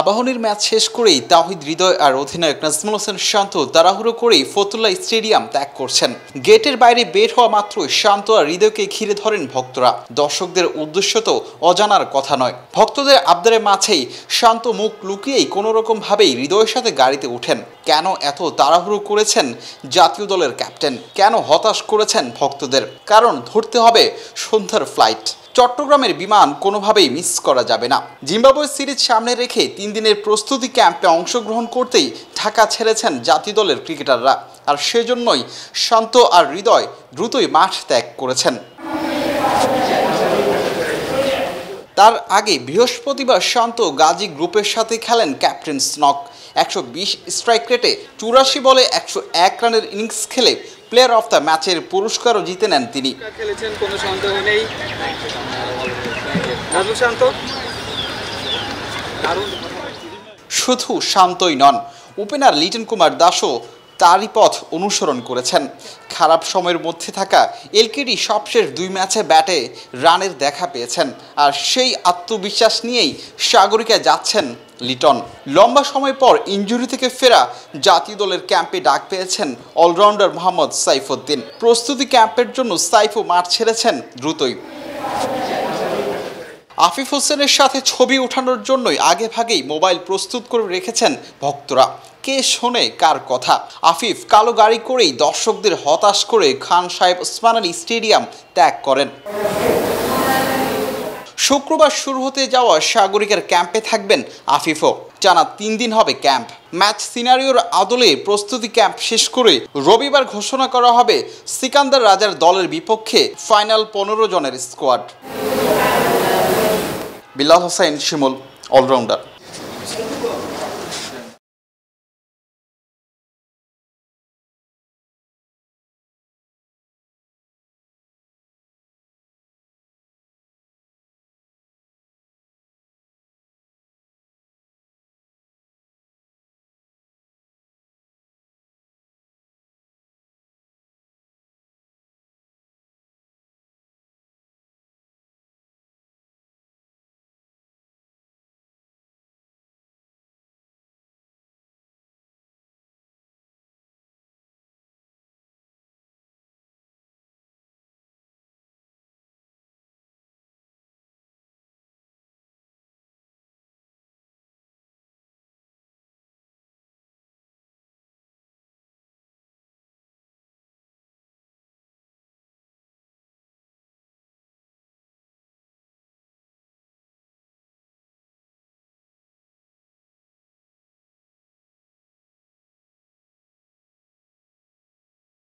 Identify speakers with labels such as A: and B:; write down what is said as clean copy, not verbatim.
A: আবাহনীর match শেষ করেই তাওহিদ হৃদয় আর অধিনায়ক নাজমুল হোসেন শান্ত তাড়াহুড়ো করেই ফতুল্লা স্টেডিয়াম ত্যাগ করছেন। গেটের বাইরে বের হওয়া মাত্রই শান্ত আর হৃদয়কে ঘিরে ধরেন ভক্তরা। দর্শকদের উদ্দেশ্য তো অজানার কথা নয়। ভক্তদের আবদারের মাঝেই শান্ত মুখ লুকিয়েই কোনোরকম ভাবেই হৃদয়ের সাথে গাড়িতে ওঠেন। কেন এত তাড়াহুড়ো করেছেন জাতীয় দলের ক্যাপ্টেন? কেন হতাশ করেছেন ভক্তদের? কারণ ধরতে হবে সন্ধ্যার ফ্লাইট। চট্টগ্রামের বিমান কোনোভাবেই মিস করা যাবে না। জিম্বাবুয়ে সিরিজ সামনে রেখে 3 দিনের প্রস্তুতি ক্যাম্পে অংশগ্রহণ করতেই ঢাকা ছেড়েছেন জাতীয় দলের ক্রিকেটাররা। আর সেজন্যই শান্ত আর হৃদয় দ্রুতই মাঠ ত্যাগ করেছেন। তার আগে বৃহস্পতিবার শান্ত গাজী গ্রুপের সাথে খেলেন ক্যাপ্টেন স্নক। 120 স্ট্রাইক রেটে 84 বলে 101 রানের ইনিংস খেলে প্লেয়ার অফ দ্য ম্যাচের পুরস্কারও জিতে নেন তিনি।
B: কোনো সন্দেহ নেই,
A: শুধু শান্তই নন, ওপেনার লিটন কুমার দাসও তারই পথ অনুসরণ করেছেন। খারাপ সময়ের মধ্যে থাকা এলকেডি সবশেষ 2 ম্যাচে ব্যাটে রানের দেখা পেয়েছেন। আর সেই আত্মবিশ্বাস নিয়েই সাগরিকায় যাচ্ছেন লিটন। লম্বা সময় পর ইনজুরি থেকে ফেরা জাতীয় দলের ক্যাম্পে ডাক পেয়েছেন অলরাউন্ডার মোহাম্মদ সাইফুদ্দিন। প্রস্তুতি ক্যাম্পের জন্য সাইফও মাঠ ছেড়েছেন দ্রুতই। আফিফ হোসেনের সাথে ছবি ওঠানোর জন্যই আগেভাগেই মোবাইল প্রস্তুত করে রেখেছেন ভক্তরা। কে শোনে কার কথা? আফিফ কালো গাড়ি করেই দর্শকদের হতাশ করে খান সাহেব ওসমান আলী স্টেডিয়াম ত্যাগ করেন। শুক্রবার শুরু হতে যাওয়া সাগরিকার ক্যাম্পে থাকবেন আফিফও। টানা 3 দিন হবে ক্যাম্প। ম্যাচ সিনারিওর আদলে প্রস্তুতি ক্যাম্প শেষ করে রবিবার ঘোষণা করা হবে সিকান্দার রাজার দলের বিপক্ষে ফাইনাল 15 জনের স্কোয়াড। বিলাল হোসেন শিমুল, অলরাউন্ডার।